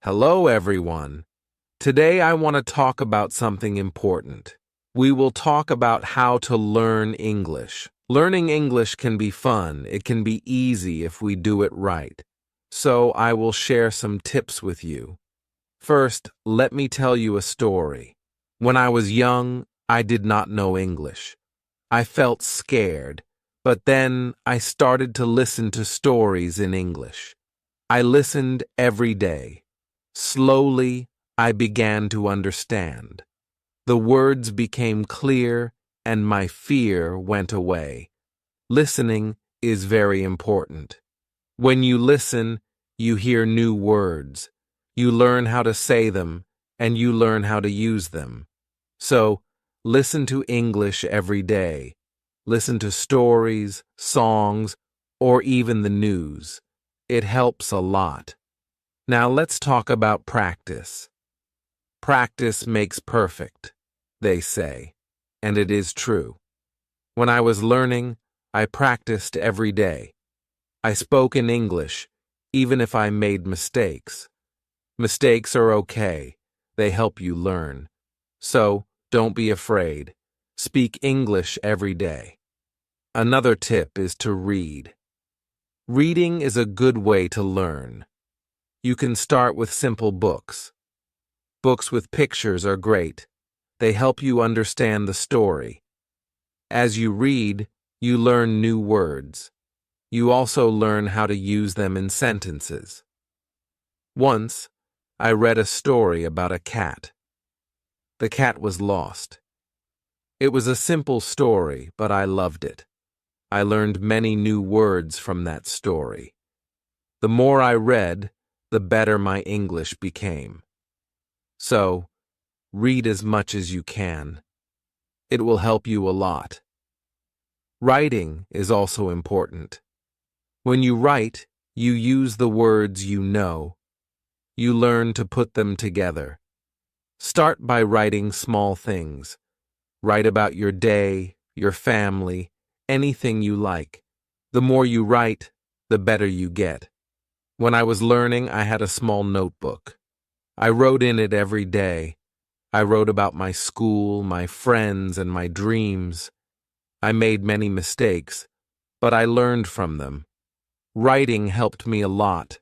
Hello, everyone. Today I want to talk about something important. We will talk about how to learn English. Learning English can be fun. It can be easy if we do it right. So I will share some tips with you. First, let me tell you a story. When I was young, I did not know English. I felt scared, but then I started to listen to stories in English. I listened every day. Slowly, I began to understand. The words became clear and my fear went away. Listening is very important. When you listen, you hear new words. You learn how to say them and you learn how to use them. So, listen to English every day. Listen to stories, songs, or even the news. It helps a lot. Now let's talk about practice. Practice makes perfect, they say, and it is true. When I was learning, I practiced every day. I spoke in English, even if I made mistakes. Mistakes are okay. They help you learn. So, don't be afraid. Speak English every day. Another tip is to read. Reading is a good way to learn. You can start with simple books. Books with pictures are great. They help you understand the story. As you read, you learn new words. You also learn how to use them in sentences. Once, I read a story about a cat. The cat was lost. It was a simple story, but I loved it. I learned many new words from that story. The more I read, the better my English became. So, read as much as you can. It will help you a lot. Writing is also important. When you write, you use the words you know. You learn to put them together. Start by writing small things. Write about your day, your family, anything you like. The more you write, the better you get. When I was learning, I had a small notebook. I wrote in it every day. I wrote about my school, my friends, and my dreams. I made many mistakes, but I learned from them. Writing helped me a lot.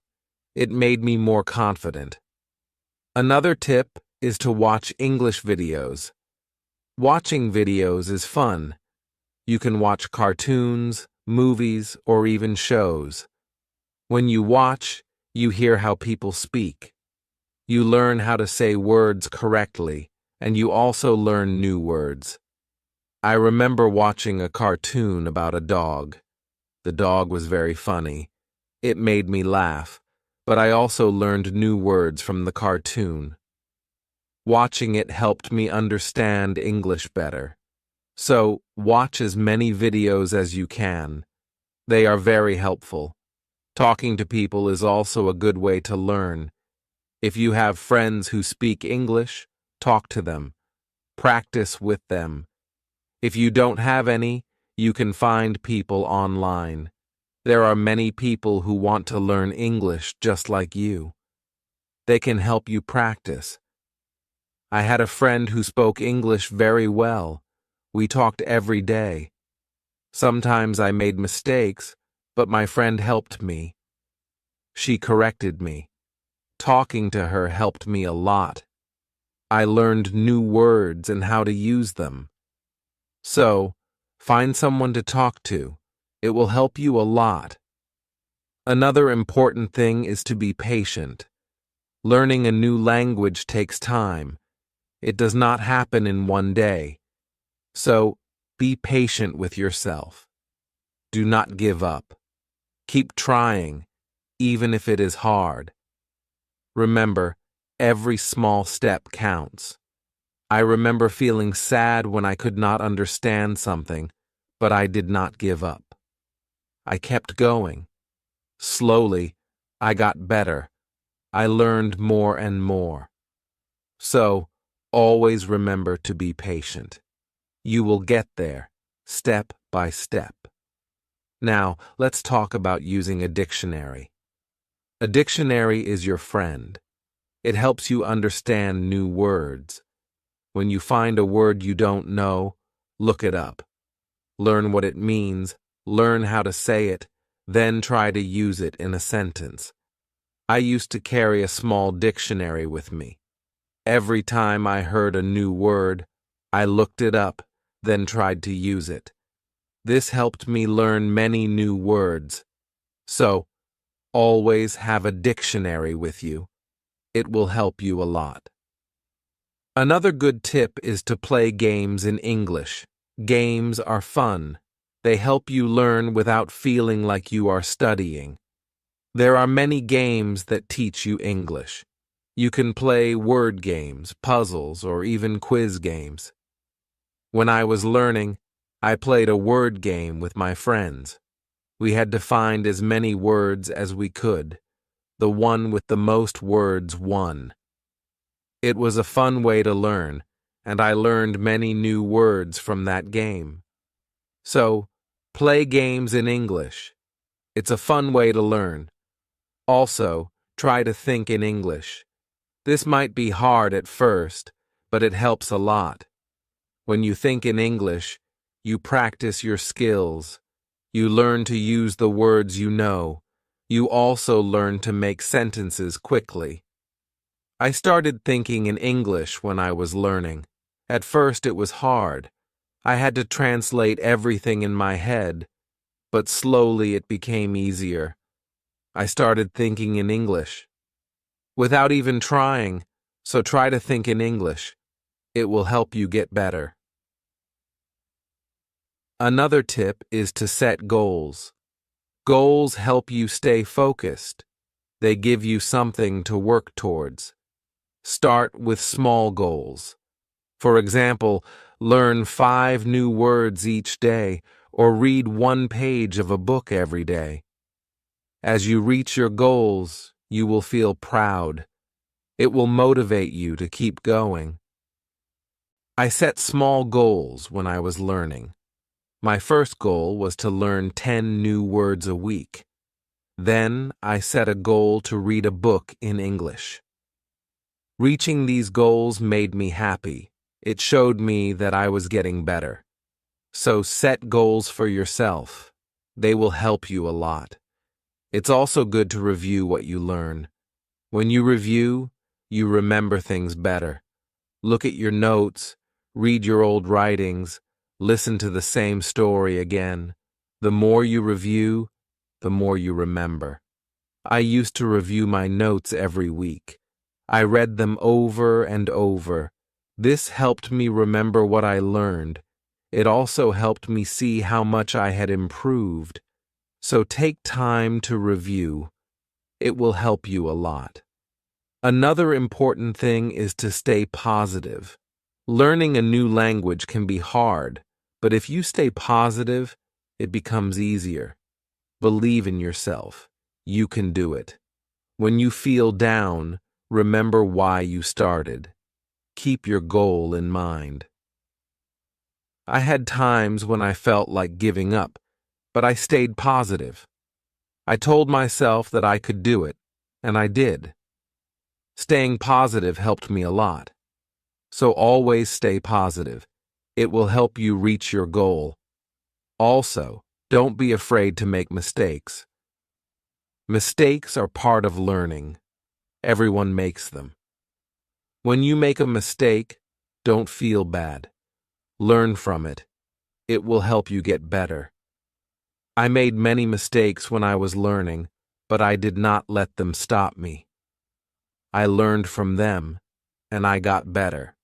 It made me more confident. Another tip is to watch English videos. Watching videos is fun. You can watch cartoons, movies, or even shows. When you watch, you hear how people speak. You learn how to say words correctly, and you also learn new words. I remember watching a cartoon about a dog. The dog was very funny. It made me laugh, but I also learned new words from the cartoon. Watching it helped me understand English better. So, watch as many videos as you can. They are very helpful. Talking to people is also a good way to learn. If you have friends who speak English, talk to them. Practice with them. If you don't have any, you can find people online. There are many people who want to learn English just like you. They can help you practice. I had a friend who spoke English very well. We talked every day. Sometimes I made mistakes, but my friend helped me. She corrected me. Talking to her helped me a lot. I learned new words and how to use them. So, find someone to talk to. It will help you a lot. Another important thing is to be patient. Learning a new language takes time. It does not happen in one day. So, be patient with yourself. Do not give up. Keep trying, even if it is hard. Remember, every small step counts. I remember feeling sad when I could not understand something, but I did not give up. I kept going. Slowly, I got better. I learned more and more. So, always remember to be patient. You will get there, step by step. Now, let's talk about using a dictionary. A dictionary is your friend. It helps you understand new words. When you find a word you don't know, look it up. Learn what it means, learn how to say it, then try to use it in a sentence. I used to carry a small dictionary with me. Every time I heard a new word, I looked it up, then tried to use it. This helped me learn many new words. So, always have a dictionary with you. It will help you a lot. Another good tip is to play games in English. Games are fun. They help you learn without feeling like you are studying. There are many games that teach you English. You can play word games, puzzles, or even quiz games. When I was learning, I played a word game with my friends. We had to find as many words as we could. The one with the most words won. It was a fun way to learn, and I learned many new words from that game. So, play games in English. It's a fun way to learn. Also, try to think in English. This might be hard at first, but it helps a lot. When you think in English, you practice your skills. You learn to use the words you know. You also learn to make sentences quickly. I started thinking in English when I was learning. At first it was hard. I had to translate everything in my head, but slowly it became easier. I started thinking in English. Without even trying, so try to think in English. It will help you get better. Another tip is to set goals. Goals help you stay focused. They give you something to work towards. Start with small goals. For example, learn 5 new words each day or read 1 page of a book every day. As you reach your goals, you will feel proud. It will motivate you to keep going. I set small goals when I was learning. My first goal was to learn 10 new words a week. Then I set a goal to read a book in English. Reaching these goals made me happy. It showed me that I was getting better. So set goals for yourself. They will help you a lot. It's also good to review what you learn. When you review, you remember things better. Look at your notes, read your old writings, listen to the same story again. The more you review, the more you remember. I used to review my notes every week. I read them over and over. This helped me remember what I learned. It also helped me see how much I had improved. So take time to review. It will help you a lot. Another important thing is to stay positive. Learning a new language can be hard, but if you stay positive, it becomes easier. Believe in yourself. You can do it. When you feel down, remember why you started. Keep your goal in mind. I had times when I felt like giving up, but I stayed positive. I told myself that I could do it, and I did. Staying positive helped me a lot. So always stay positive. It will help you reach your goal. Also, don't be afraid to make mistakes. Mistakes are part of learning. Everyone makes them. When you make a mistake, don't feel bad. Learn from it. It will help you get better. I made many mistakes when I was learning, but I did not let them stop me. I learned from them, and I got better.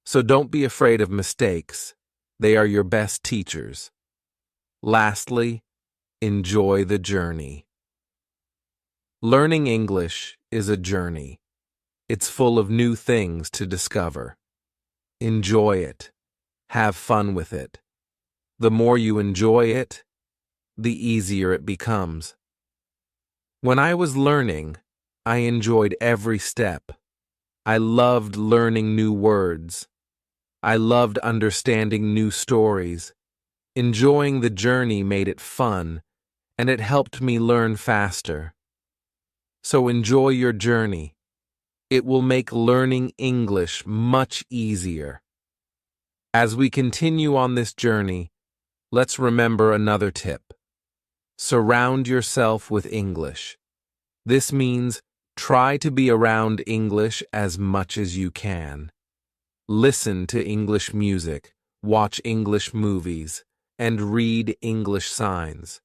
So don't be afraid of mistakes. They are your best teachers. Lastly, enjoy the journey. Learning English is a journey. It's full of new things to discover. Enjoy it. Have fun with it. The more you enjoy it, the easier it becomes. When I was learning, I enjoyed every step. I loved learning new words. I loved understanding new stories. Enjoying the journey made it fun, and it helped me learn faster. So enjoy your journey. It will make learning English much easier. As we continue on this journey, let's remember another tip. Surround yourself with English. This means try to be around English as much as you can. Listen to English music, watch English movies, and read English signs.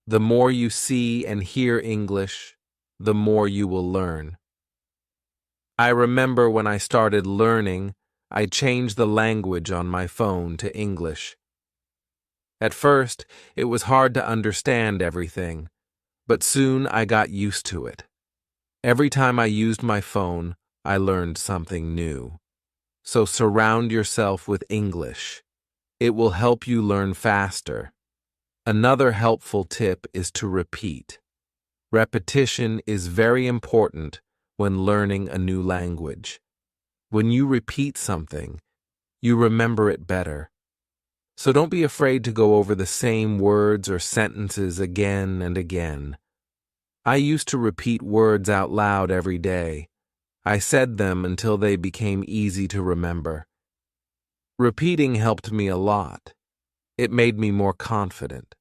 The more you see and hear English, the more you will learn. I remember when I started learning, I changed the language on my phone to English. At first, it was hard to understand everything, but soon I got used to it. Every time I used my phone, I learned something new. So surround yourself with English. It will help you learn faster. Another helpful tip is to repeat. Repetition is very important when learning a new language. When you repeat something, you remember it better. So don't be afraid to go over the same words or sentences again and again. I used to repeat words out loud every day. I said them until they became easy to remember. Repeating helped me a lot. It made me more confident.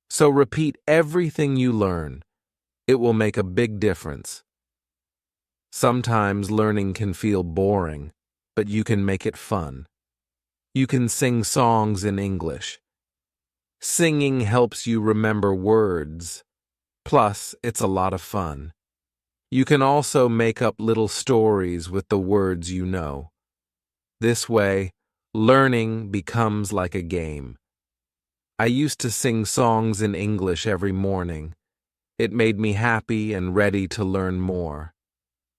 So repeat everything you learn. It will make a big difference. Sometimes learning can feel boring, but you can make it fun. You can sing songs in English. Singing helps you remember words. Plus, it's a lot of fun. You can also make up little stories with the words you know. This way, learning becomes like a game. I used to sing songs in English every morning. It made me happy and ready to learn more.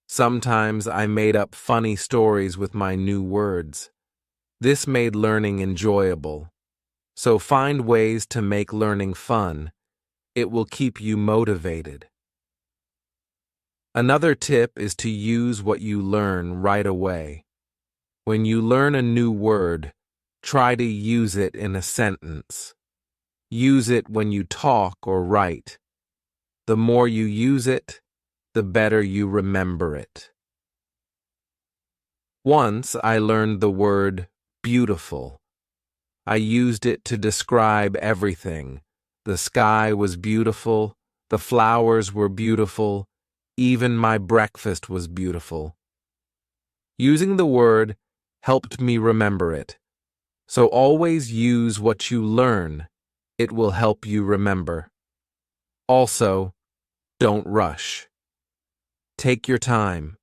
Sometimes I made up funny stories with my new words. This made learning enjoyable. So find ways to make learning fun. It will keep you motivated. Another tip is to use what you learn right away. When you learn a new word, try to use it in a sentence. Use it when you talk or write. The more you use it, the better you remember it. Once I learned the word beautiful. I used it to describe everything. The sky was beautiful, the flowers were beautiful, even my breakfast was beautiful. Using the word helped me remember it. So always use what you learn. It will help you remember. Also, don't rush. Take your time.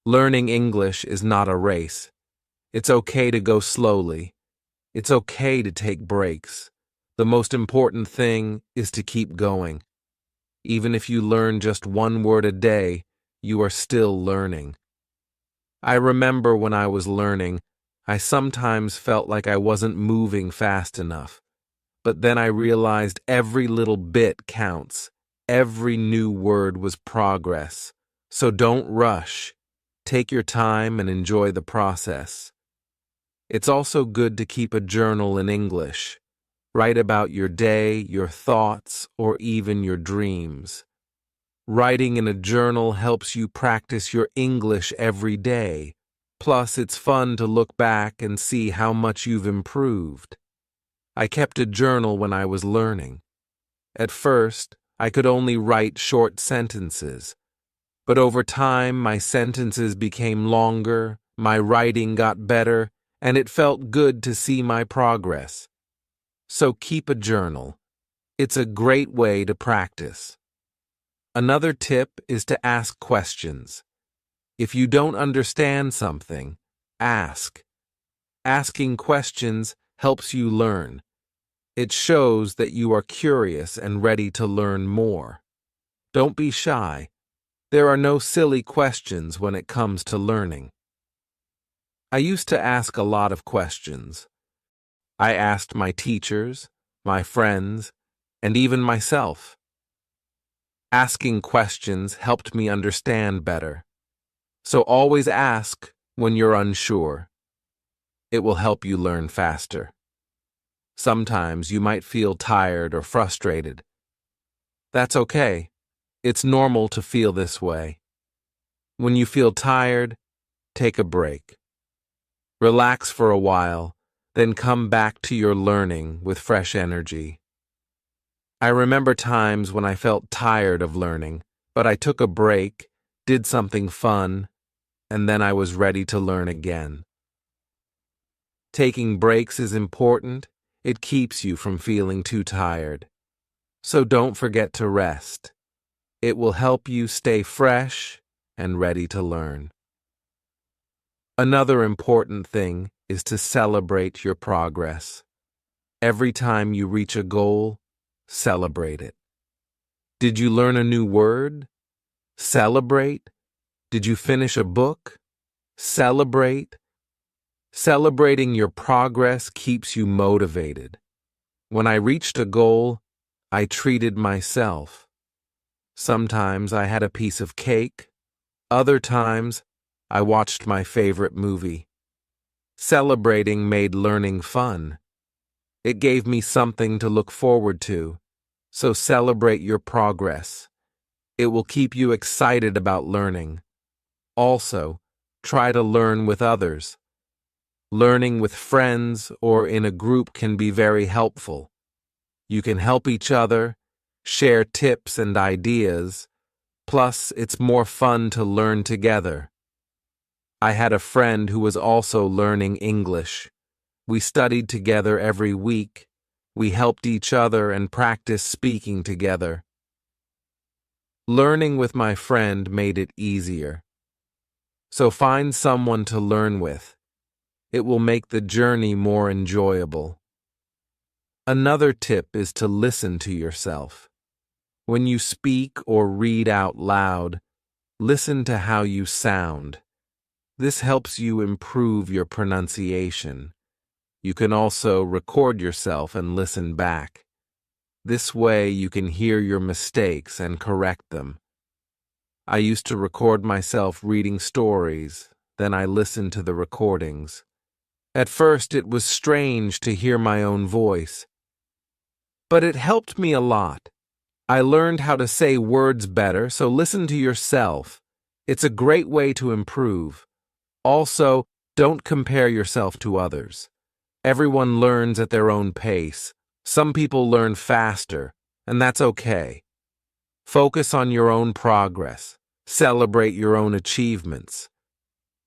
Learning English is not a race. It's okay to go slowly. It's okay to take breaks. The most important thing is to keep going. Even if you learn just one word a day, you are still learning. I remember when I was learning, I sometimes felt like I wasn't moving fast enough. But then I realized every little bit counts. Every new word was progress. So don't rush. Take your time and enjoy the process. It's also good to keep a journal in English. Write about your day, your thoughts, or even your dreams. Writing in a journal helps you practice your English every day. Plus, it's fun to look back and see how much you've improved. I kept a journal when I was learning. At first, I could only write short sentences. But over time, my sentences became longer, my writing got better, and it felt good to see my progress. So keep a journal. It's a great way to practice. Another tip is to ask questions. If you don't understand something, ask. Asking questions helps you learn. It shows that you are curious and ready to learn more. Don't be shy. There are no silly questions when it comes to learning. I used to ask a lot of questions. I asked my teachers, my friends, and even myself. Asking questions helped me understand better. So always ask when you're unsure. It will help you learn faster. Sometimes you might feel tired or frustrated. That's okay. It's normal to feel this way. When you feel tired, take a break. Relax for a while, then come back to your learning with fresh energy. I remember times when I felt tired of learning, but I took a break, did something fun, and then I was ready to learn again. Taking breaks is important. It keeps you from feeling too tired. So don't forget to rest. It will help you stay fresh and ready to learn. Another important thing is to celebrate your progress. Every time you reach a goal, celebrate it. Did you learn a new word? Celebrate. Did you finish a book? Celebrate. Celebrating your progress keeps you motivated. When I reached a goal, I treated myself. Sometimes I had a piece of cake. Other times, I watched my favorite movie. Celebrating made learning fun. It gave me something to look forward to. So celebrate your progress. It will keep you excited about learning. Also, try to learn with others. Learning with friends or in a group can be very helpful. You can help each other, share tips and ideas, plus it's more fun to learn together. I had a friend who was also learning English. We studied together every week. We helped each other and practiced speaking together. Learning with my friend made it easier. So find someone to learn with. It will make the journey more enjoyable. Another tip is to listen to yourself. When you speak or read out loud, listen to how you sound. This helps you improve your pronunciation. You can also record yourself and listen back. This way you can hear your mistakes and correct them. I used to record myself reading stories, then I listened to the recordings. At first it was strange to hear my own voice, but it helped me a lot. I learned how to say words better, so listen to yourself. It's a great way to improve. Also, don't compare yourself to others. Everyone learns at their own pace. Some people learn faster, and that's okay. Focus on your own progress. Celebrate your own achievements.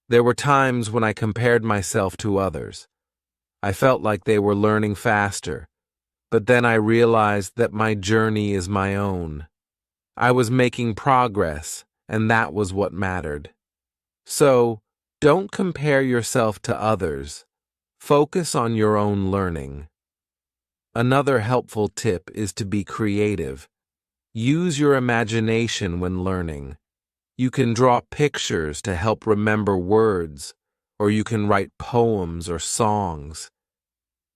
There were times when I compared myself to others. I felt like they were learning faster, but then I realized that my journey is my own. I was making progress, and that was what mattered. So, don't compare yourself to others. Focus on your own learning. Another helpful tip is to be creative. Use your imagination when learning. You can draw pictures to help remember words, or you can write poems or songs.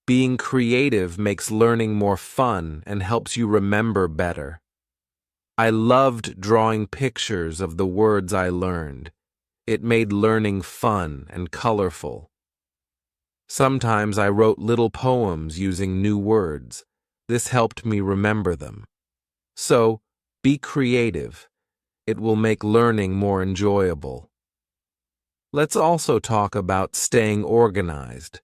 Being creative makes learning more fun and helps you remember better. I loved drawing pictures of the words I learned. It made learning fun and colorful. Sometimes I wrote little poems using new words. This helped me remember them. So, be creative. It will make learning more enjoyable. Let's also talk about staying organized.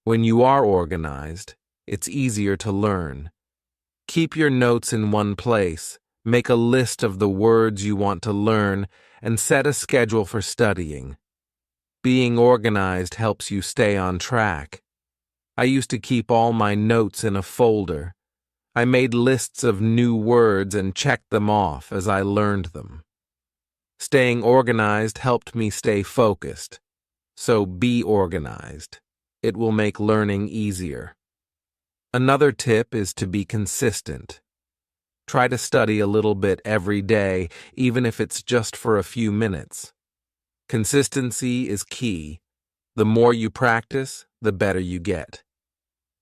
When you are organized, it's easier to learn. Keep your notes in one place, make a list of the words you want to learn, and set a schedule for studying. Being organized helps you stay on track. I used to keep all my notes in a folder. I made lists of new words and checked them off as I learned them. Staying organized helped me stay focused. So be organized. It will make learning easier. Another tip is to be consistent. Try to study a little bit every day, even if it's just for a few minutes. Consistency is key. The more you practice, the better you get.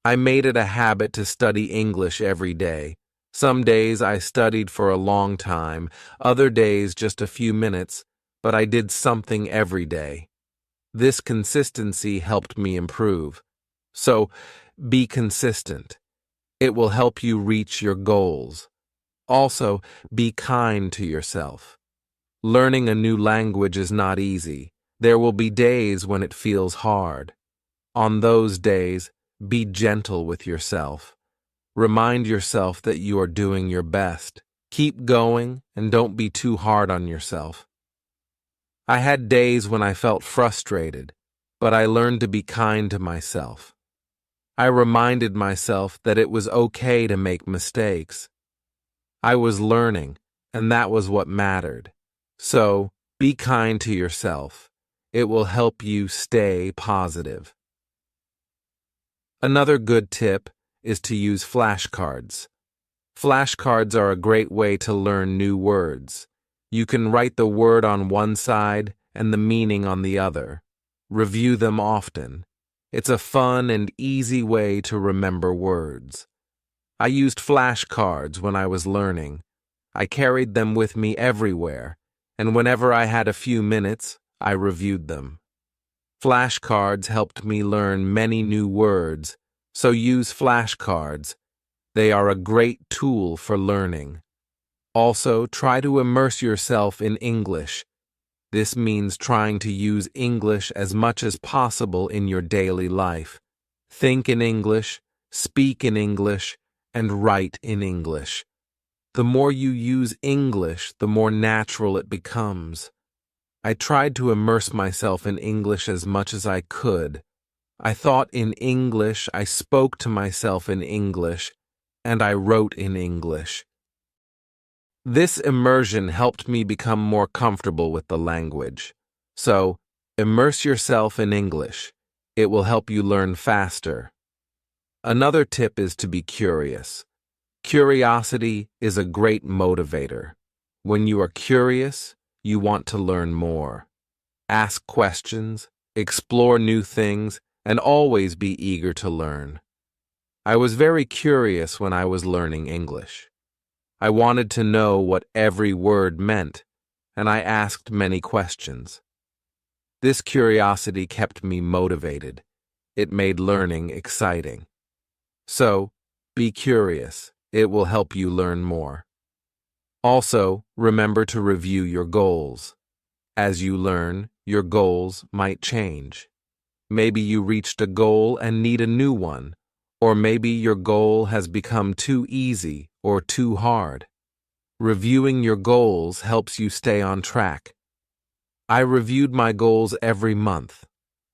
I made it a habit to study English every day. Some days I studied for a long time, other days just a few minutes, but I did something every day. This consistency helped me improve. So, be consistent. It will help you reach your goals. Also, be kind to yourself. Learning a new language is not easy. There will be days when it feels hard. On those days, be gentle with yourself. Remind yourself that you are doing your best. Keep going and don't be too hard on yourself. I had days when I felt frustrated, but I learned to be kind to myself. I reminded myself that it was okay to make mistakes. I was learning, and that was what mattered. So, be kind to yourself. It will help you stay positive. Another good tip is to use flashcards. Flashcards are a great way to learn new words. You can write the word on one side and the meaning on the other. Review them often. It's a fun and easy way to remember words. I used flashcards when I was learning. I carried them with me everywhere, and whenever I had a few minutes, I reviewed them. Flashcards helped me learn many new words, so use flashcards. They are a great tool for learning. Also, try to immerse yourself in English. This means trying to use English as much as possible in your daily life. Think in English, speak in English, and write in English. The more you use English, the more natural it becomes. I tried to immerse myself in English as much as I could. I thought in English, I spoke to myself in English, and I wrote in English. This immersion helped me become more comfortable with the language. So, immerse yourself in English. It will help you learn faster. Another tip is to be curious. Curiosity is a great motivator. When you are curious, you want to learn more. Ask questions, explore new things, and always be eager to learn. I was very curious when I was learning English. I wanted to know what every word meant, and I asked many questions. This curiosity kept me motivated. It made learning exciting. So, be curious. It will help you learn more. Also, remember to review your goals. As you learn, your goals might change. Maybe you reached a goal and need a new one, or maybe your goal has become too easy or too hard. Reviewing your goals helps you stay on track. I reviewed my goals every month.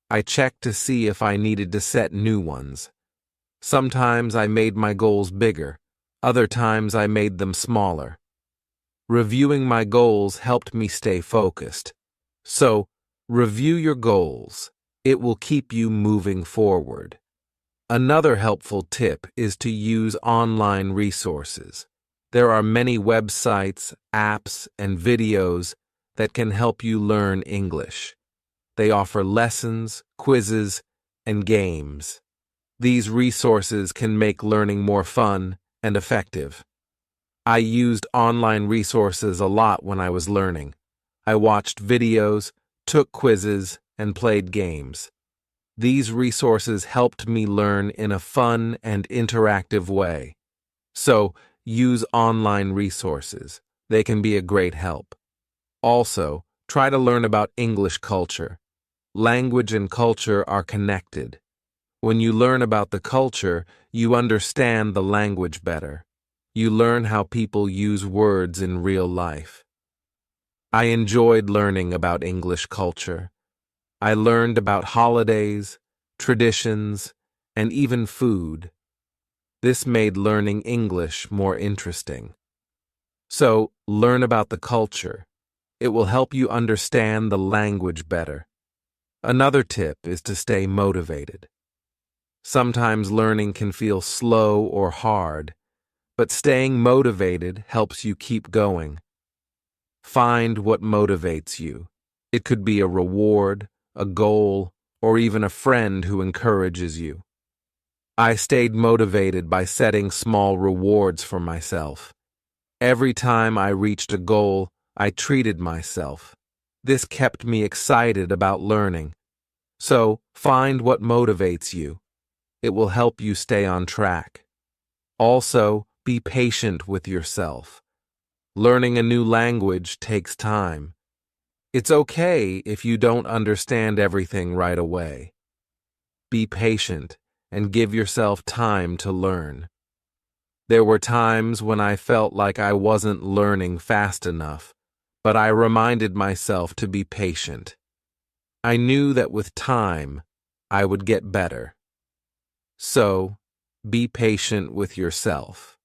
I checked to see if I needed to set new ones. Sometimes I made my goals bigger. Other times I made them smaller. Reviewing my goals helped me stay focused. So, review your goals. It will keep you moving forward. Another helpful tip is to use online resources. There are many websites, apps, and videos that can help you learn English. They offer lessons, quizzes, and games. These resources can make learning more fun and effective. I used online resources a lot when I was learning. I watched videos, took quizzes, and played games. These resources helped me learn in a fun and interactive way. So, use online resources. They can be a great help. Also, try to learn about English culture. Language and culture are connected. When you learn about the culture, you understand the language better. You learn how people use words in real life. I enjoyed learning about English culture. I learned about holidays, traditions, and even food. This made learning English more interesting. So, learn about the culture. It will help you understand the language better. Another tip is to stay motivated. Sometimes learning can feel slow or hard, but staying motivated helps you keep going. Find what motivates you. It could be a reward, a goal, or even a friend who encourages you. I stayed motivated by setting small rewards for myself. Every time I reached a goal, I treated myself. This kept me excited about learning. So, find what motivates you. It will help you stay on track. Also, be patient with yourself. Learning a new language takes time. It's okay if you don't understand everything right away. Be patient and give yourself time to learn. There were times when I felt like I wasn't learning fast enough, but I reminded myself to be patient. I knew that with time, I would get better. So, be patient with yourself.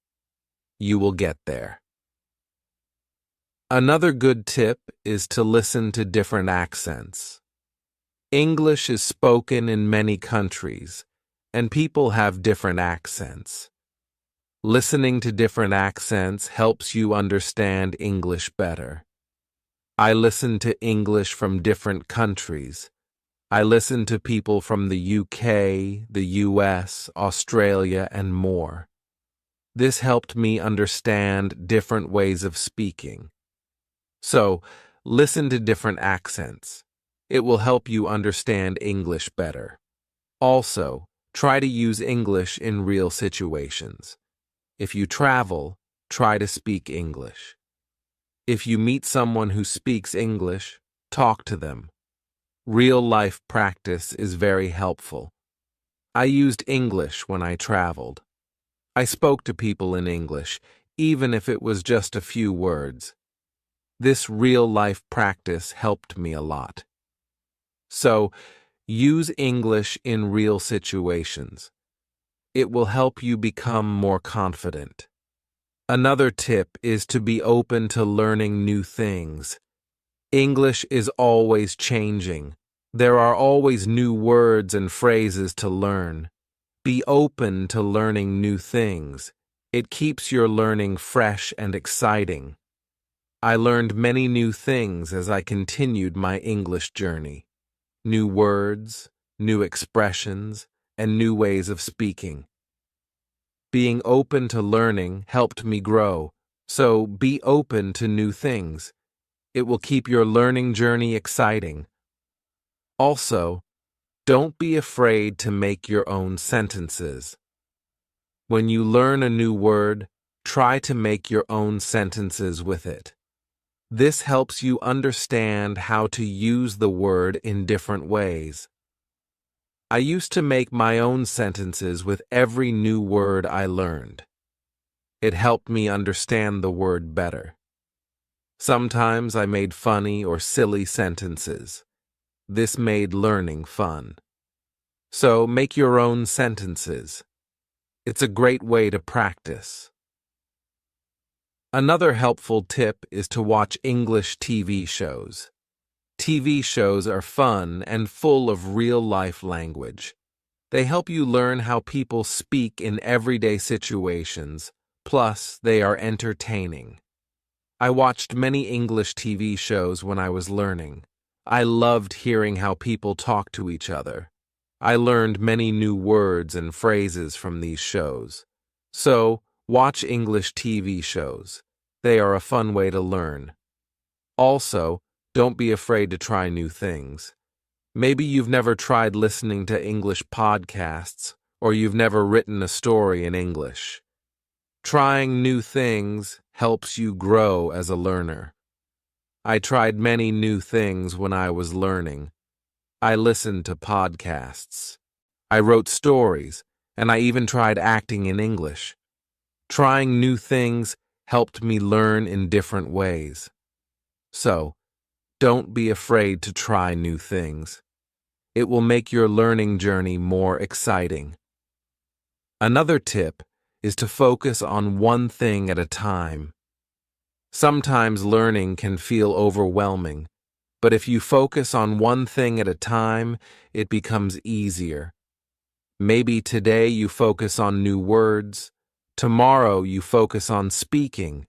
You will get there. Another good tip is to listen to different accents. English is spoken in many countries, and people have different accents. Listening to different accents helps you understand English better. I listen to English from different countries. I listen to people from the UK, the US, Australia, and more. This helped me understand different ways of speaking. So, listen to different accents. It will help you understand English better. Also, try to use English in real situations. If you travel, try to speak English. If you meet someone who speaks English, talk to them. Real-life practice is very helpful. I used English when I traveled. I spoke to people in English, even if it was just a few words. This real-life practice helped me a lot. So, use English in real situations. It will help you become more confident. Another tip is to be open to learning new things. English is always changing. There are always new words and phrases to learn. Be open to learning new things. It keeps your learning fresh and exciting. I learned many new things as I continued my English journey. New words, new expressions, and new ways of speaking. Being open to learning helped me grow, so be open to new things. It will keep your learning journey exciting. Also, don't be afraid to make your own sentences. When you learn a new word, try to make your own sentences with it. This helps you understand how to use the word in different ways. I used to make my own sentences with every new word I learned. It helped me understand the word better. Sometimes I made funny or silly sentences. This made learning fun. So make your own sentences. It's a great way to practice. Another helpful tip is to watch English TV shows. TV shows are fun and full of real-life language. They help you learn how people speak in everyday situations, plus they are entertaining. I watched many English TV shows when I was learning. I loved hearing how people talk to each other. I learned many new words and phrases from these shows. So, watch English TV shows. They are a fun way to learn. Also, don't be afraid to try new things. Maybe you've never tried listening to English podcasts, or you've never written a story in English. Trying new things helps you grow as a learner. I tried many new things when I was learning. I listened to podcasts. I wrote stories, and I even tried acting in English. Trying new things helped me learn in different ways. So, don't be afraid to try new things. It will make your learning journey more exciting. Another tip is to focus on one thing at a time. Sometimes learning can feel overwhelming, but if you focus on one thing at a time, it becomes easier. Maybe today you focus on new words, tomorrow you focus on speaking.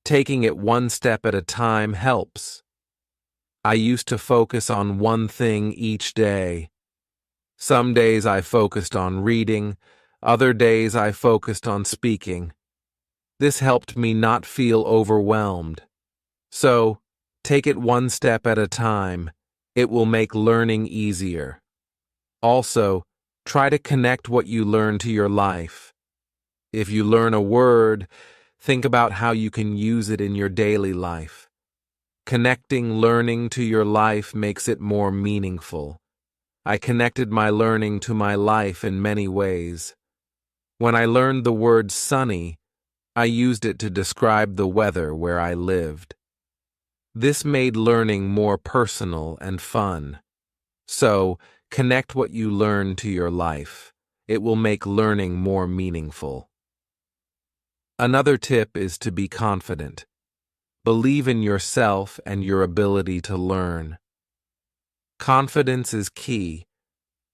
Taking it one step at a time helps. I used to focus on one thing each day. Some days I focused on reading, other days I focused on speaking. This helped me not feel overwhelmed. So, take it one step at a time. It will make learning easier. Also, try to connect what you learn to your life. If you learn a word, think about how you can use it in your daily life. Connecting learning to your life makes it more meaningful. I connected my learning to my life in many ways. When I learned the word sunny, I used it to describe the weather where I lived. This made learning more personal and fun. So, connect what you learn to your life. It will make learning more meaningful. Another tip is to be confident. Believe in yourself and your ability to learn. Confidence is key.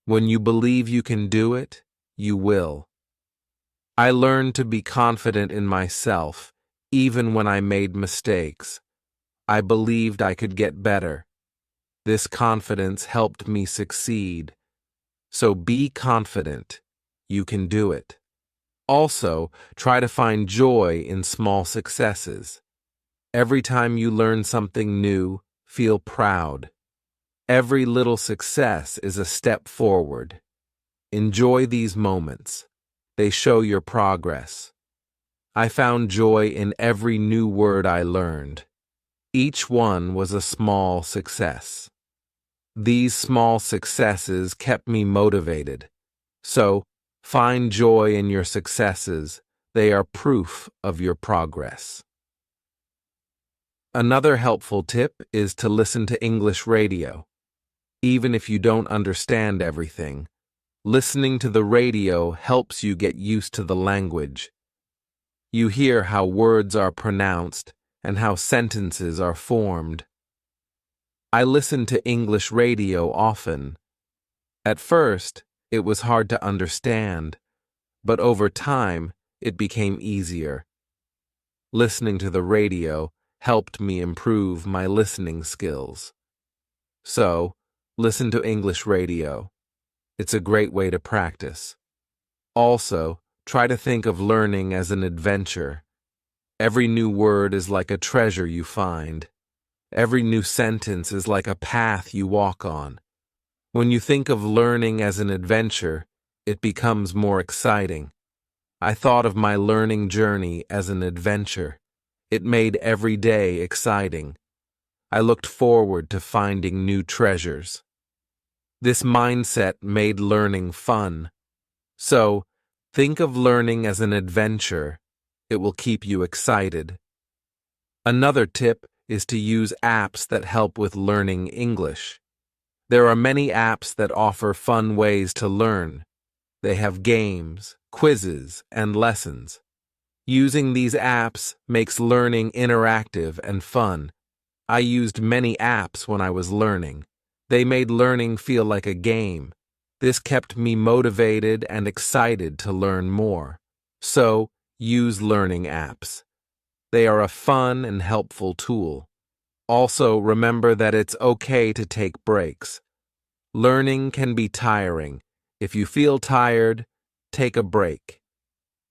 When you believe you can do it, you will. I learned to be confident in myself, even when I made mistakes. I believed I could get better. This confidence helped me succeed. So be confident. You can do it. Also, try to find joy in small successes. Every time you learn something new, feel proud. Every little success is a step forward. Enjoy these moments. They show your progress. I found joy in every new word I learned. Each one was a small success. These small successes kept me motivated. So, find joy in your successes. They are proof of your progress. Another helpful tip is to listen to English radio. Even if you don't understand everything, listening to the radio helps you get used to the language. You hear how words are pronounced and how sentences are formed. I listen to English radio often. At first, it was hard to understand, but over time, it became easier. Listening to the radio helped me improve my listening skills. So, listen to English radio. It's a great way to practice. Also, try to think of learning as an adventure. Every new word is like a treasure you find. Every new sentence is like a path you walk on. When you think of learning as an adventure, it becomes more exciting. I thought of my learning journey as an adventure. It made every day exciting. I looked forward to finding new treasures. This mindset made learning fun. So, think of learning as an adventure. It will keep you excited. Another tip is to use apps that help with learning English. There are many apps that offer fun ways to learn. They have games, quizzes, and lessons. Using these apps makes learning interactive and fun. I used many apps when I was learning. They made learning feel like a game. This kept me motivated and excited to learn more. So, use learning apps. They are a fun and helpful tool. Also, remember that it's okay to take breaks. Learning can be tiring. If you feel tired, take a break.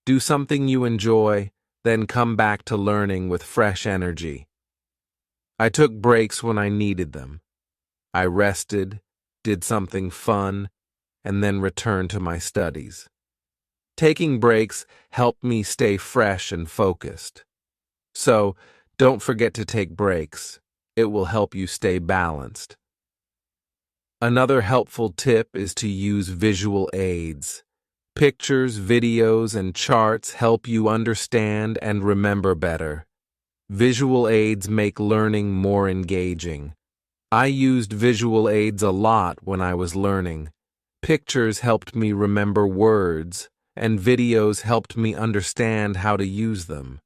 Do something you enjoy, then come back to learning with fresh energy. I took breaks when I needed them. I rested, did something fun, and then returned to my studies. Taking breaks helped me stay fresh and focused. So, don't forget to take breaks. It will help you stay balanced. Another helpful tip is to use visual aids. Pictures, videos, and charts help you understand and remember better. Visual aids make learning more engaging. I used visual aids a lot when I was learning. Pictures helped me remember words, and videos helped me understand how to use them.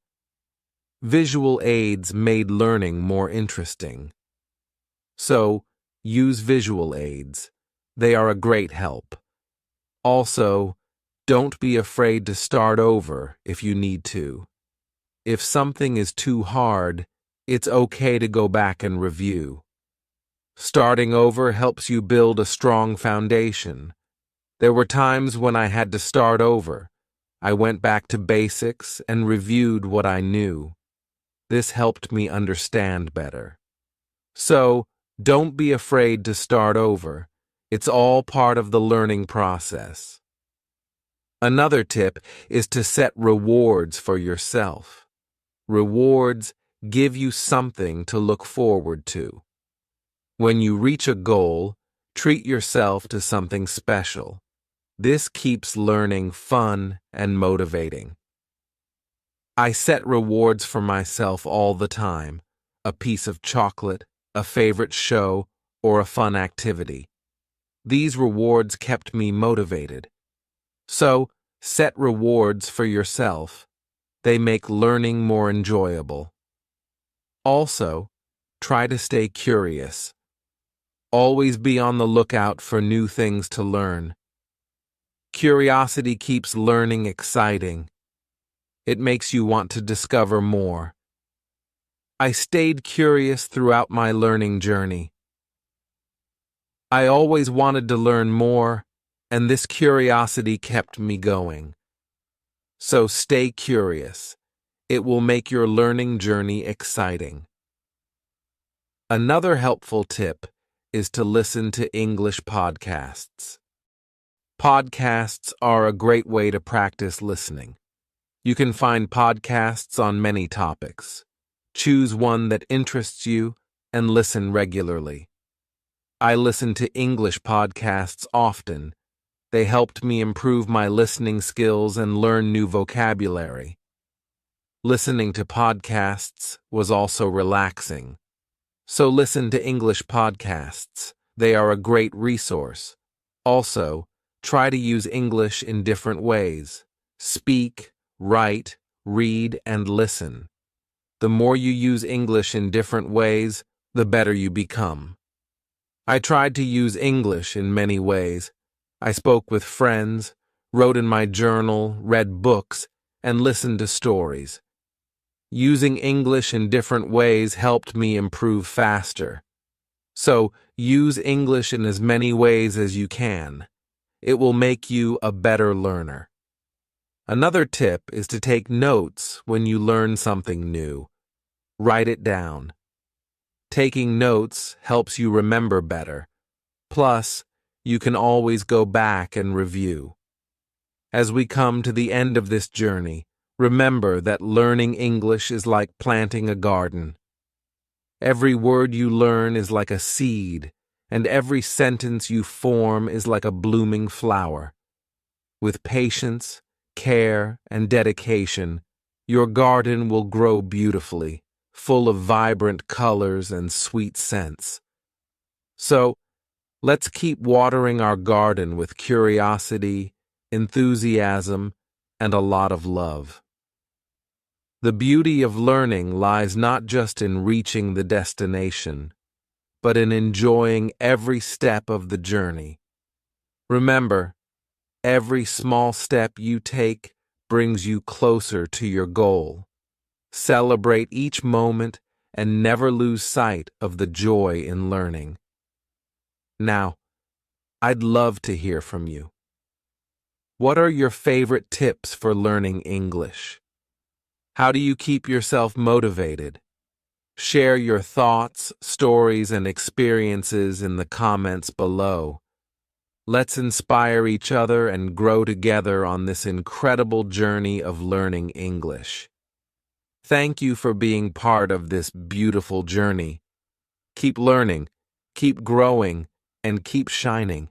Visual aids made learning more interesting. So, use visual aids. They are a great help. Also, don't be afraid to start over if you need to. If something is too hard, it's okay to go back and review. Starting over helps you build a strong foundation. There were times when I had to start over. I went back to basics and reviewed what I knew. This helped me understand better. So, don't be afraid to start over. It's all part of the learning process. Another tip is to set rewards for yourself. Rewards give you something to look forward to. When you reach a goal, treat yourself to something special. This keeps learning fun and motivating. I set rewards for myself all the time: a piece of chocolate, a favorite show, or a fun activity. These rewards kept me motivated. So, set rewards for yourself. They make learning more enjoyable. Also, try to stay curious. Always be on the lookout for new things to learn. Curiosity keeps learning exciting. It makes you want to discover more. I stayed curious throughout my learning journey. I always wanted to learn more, and this curiosity kept me going. So stay curious. It will make your learning journey exciting. Another helpful tip is to listen to English podcasts. Podcasts are a great way to practice listening. You can find podcasts on many topics. Choose one that interests you and listen regularly. I listen to English podcasts often. They helped me improve my listening skills and learn new vocabulary. Listening to podcasts was also relaxing. So listen to English podcasts. They are a great resource. Also, try to use English in different ways. Speak, write, read, and listen. The more you use English in different ways, the better you become. I tried to use English in many ways. I spoke with friends, wrote in my journal, read books, and listened to stories. Using English in different ways helped me improve faster. So, use English in as many ways as you can. It will make you a better learner. Another tip is to take notes when you learn something new. Write it down. Taking notes helps you remember better. Plus, you can always go back and review. As we come to the end of this journey, remember that learning English is like planting a garden. Every word you learn is like a seed, and every sentence you form is like a blooming flower. With patience, care, and dedication, your garden will grow beautifully, full of vibrant colors and sweet scents. So, let's keep watering our garden with curiosity, enthusiasm, and a lot of love. The beauty of learning lies not just in reaching the destination, but in enjoying every step of the journey. Remember, every small step you take brings you closer to your goal. Celebrate each moment and never lose sight of the joy in learning. Now, I'd love to hear from you. What are your favorite tips for learning English? How do you keep yourself motivated? Share your thoughts, stories, and experiences in the comments below. Let's inspire each other and grow together on this incredible journey of learning English. Thank you for being part of this beautiful journey. Keep learning, keep growing, and keep shining.